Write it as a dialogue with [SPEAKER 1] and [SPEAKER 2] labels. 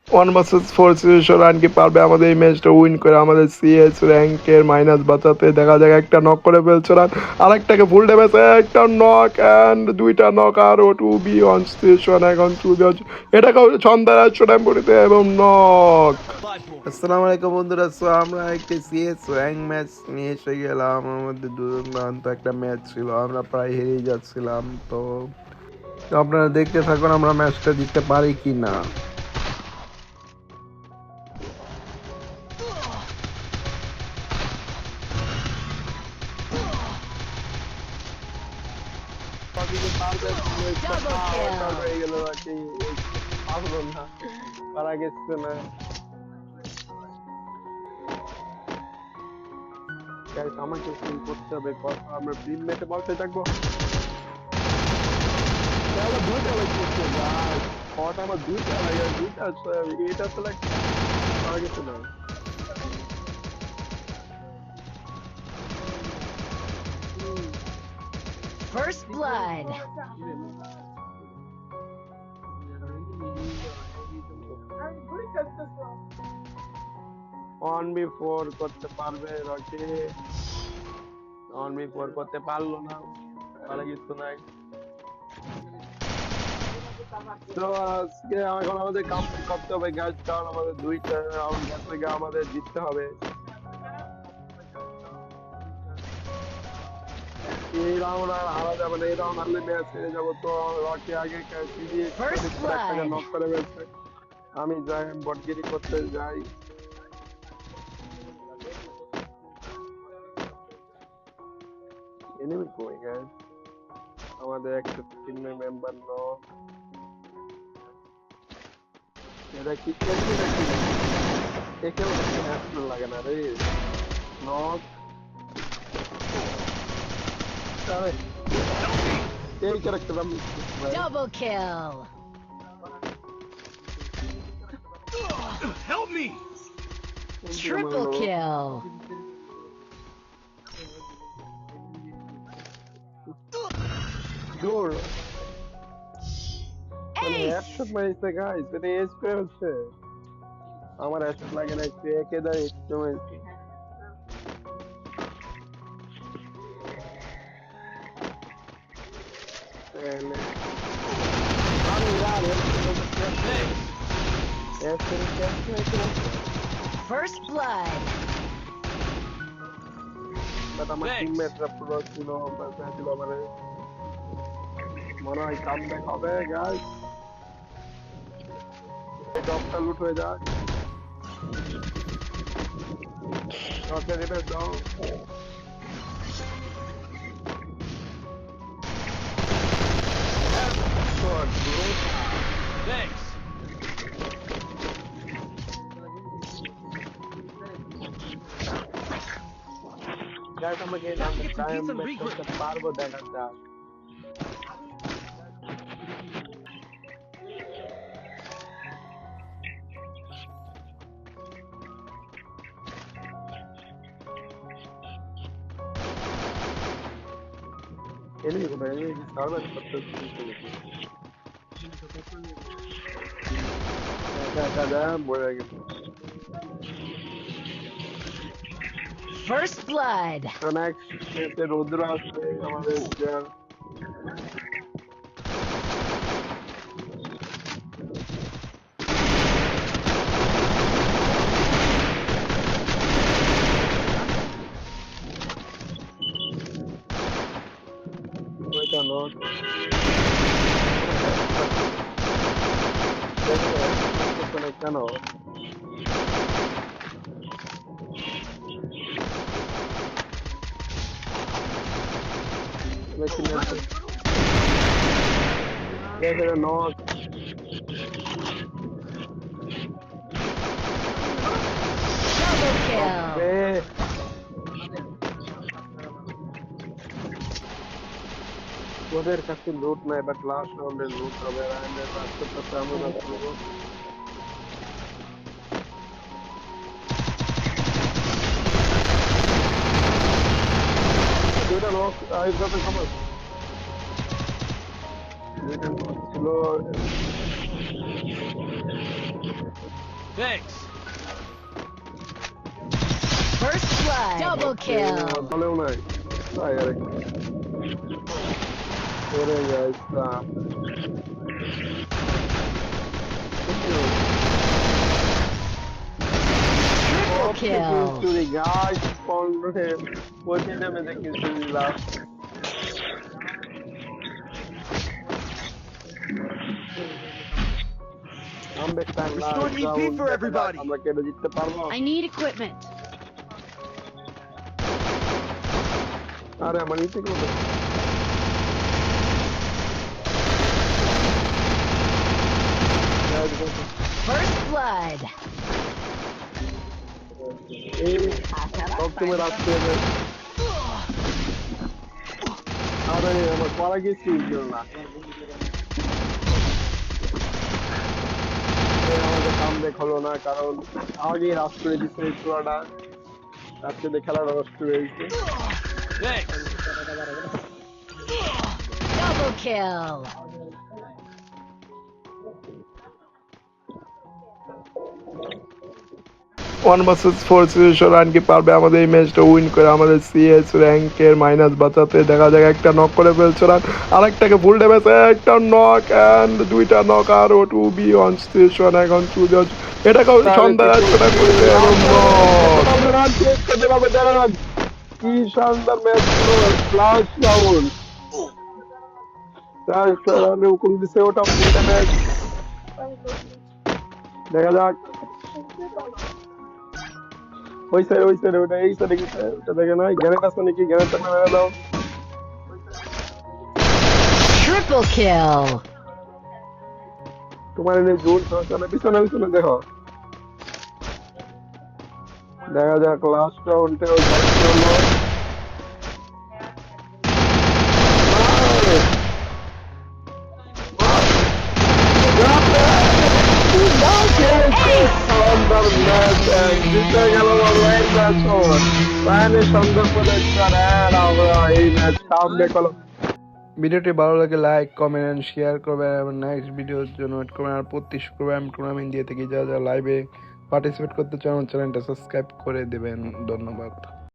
[SPEAKER 1] 1 vs 4 situation run কি পারবে আমাদের এই ম্যাচটা উইন করে আমাদের সিএস র্যাঙ্কের মাইনাস বাঁচাতে? দেখা যাক, একটা নক করে ফেলছে রান, আরেকটাকে ফুল ড্যামেজ, একটা নক অ্যান্ড দুইটা নক আরও 2v1 সিচুয়েশন। এখন 2v1 এটাকে ছন্দার ছোটাম্পুরিতে এবং নক। আসসালামু আলাইকুম বন্ধুরা, সো আমরা একটি সিএস র্যাঙ্ক ম্যাচ নিয়ে এসে গেলাম। আমাদের দুর্দান্ত একটা ম্যাচ ছিল, আমরা প্রায় হেরেই যাচ্ছিলাম। তো আপনারা দেখতে থাকুন আমরা ম্যাচটা জিততে পারি কি না। আমাকে ফোন করতে হবে, কথা আমরা প্রিম মেটে বলতে থাকবো। দুইটা লাগছে ভাই, কটা আমার দুইটা লাগে, দুইটা এটা তো লাগছে পারা গেছে না।
[SPEAKER 2] First blood.
[SPEAKER 1] 1v4 করতে পারবে রকি? 1v4 করতে পারলো না, পারা কিছু নাই। তো আজকে এখন আমাদের কমপ্লিট করতে হবে গাইজ, কারণ আমাদের দুইটা রাউন্ড গেছে, আমাদের জিততে হবে। এই রাউন্ড আর হারা যাবে না, এই রাউন্ড হারলে ম্যাচ হেরে যাবো। তো রকি আগে নক করে ফেলছে, আমি যাই বটগিরি করতে যাই। এনিমি কই গাইজ? আমাদের একটা টিম মেম্বার নক। এটা কি করছে নাকি? একেও ন্যাশনাল লাগে না রে। নক আরে এই ক্যারেক্টার আমি
[SPEAKER 2] Double kill.
[SPEAKER 3] Help me!
[SPEAKER 2] Triple kill.
[SPEAKER 1] জোর মানে
[SPEAKER 2] Ace.
[SPEAKER 1] হেডশট মারছে গাইস, এটা এজ করে হচ্ছে। আমার হেডশট লাগে না, একে দেয় একটু মারছে।
[SPEAKER 2] First blood.
[SPEAKER 1] বাট আমার টিমমেটরা পুরো ছিল, ছিল আমার মনে হয় কামব্যাক হবে গাইস। এই ডপটা লুট হয়ে যায়। ওকে রিপেয়ার দাও।
[SPEAKER 3] Thanks.
[SPEAKER 1] গাইস আমাকে টাইম করতে পারবো, দেখা যাক। এনিমি কোথায়? এনিমি সার্ভার করতে বলে গেছে।
[SPEAKER 2] First blood.
[SPEAKER 1] তো নেক্সট রুদ্র আসছে আমাদের প্লেয়ার। ওইটা নট কেন নট
[SPEAKER 2] Double kill.
[SPEAKER 1] ওদের কাছে লুট নাই, বাট লাস্ট রাউন্ডে লুট হবে। রাউন্ডের রাস্তাটা আমরা করবো। দুইটা লোক আইসবে খবর, দুইটা লোক ছিল।
[SPEAKER 3] Thanks.
[SPEAKER 2] First blood. Double kill.
[SPEAKER 1] বলেও নাই তাই আরে ওরে গাইস
[SPEAKER 2] Triple kill.
[SPEAKER 1] চুরি গাইস পন্ডে ওইটা নেমে দেখি চুরি last
[SPEAKER 3] Restored EP for everybody.
[SPEAKER 1] আমরা কেটে জিততে পারবো
[SPEAKER 2] I need equipment.
[SPEAKER 1] আরে আমার নিচে কোন
[SPEAKER 2] First blood.
[SPEAKER 1] এই সব তুমি রাখতে হবে আরে আমার পড়া গেছি না আমাদের কাম হলো না কারণ আগেই রাস করে দিচ্ছে এই পুরাটা আজকে খেলাটা নষ্ট হয়েছে
[SPEAKER 3] Thanks.
[SPEAKER 2] Double kill.
[SPEAKER 1] 1 vs 4 situation run কি পারবে আমাদের এই ম্যাচটা উইন করে আমাদের সিএস র্যাঙ্কের মাইনাস বাঁচাতে দেখা যাক একটা নক করে ফেলছে রান আরেকটাকে ফুল ড্যামেজ একটা নক এন্ড দুইটা নক আর ও টু বি অন সিচুয়েশন এখন চুজ এটাকে সন্ধ্যা রাতটা করবে এবং রান চেক করতে পারবে দেখা কি শানদার ম্যাচ ছিল ক্লাস ডাউন তাই রানে হুকুম দিছে ওটা ফুল ড্যামেজ দেখা যাক ওই সাইড ওটা এই সাইডে গেছে ওটা দেখে না গ্যারেট আছে নাকি গ্যারেটটা মেরে দাও
[SPEAKER 2] Triple kill.
[SPEAKER 1] তোমার এনে জোর সরকারে পিছনে পিছনে দেখো দেখা যাক লাস্ট রাউন্ডে ও যাচ্ছে হলো ভিডিওটি ভালো লাগে লাইক কমেন্ট এন্ড শেয়ার করবেন এবং নেক্সট ভিডিওর জন্য ওয়েট করবেন আর প্রতি শুক্রবার আমি টুর্নামেন্ট দিয়ে থেকে যা লাইভে পার্টিসিপেট করতে চান চ্যানেলটা সাবস্ক্রাইব করে দেবেন ধন্যবাদ।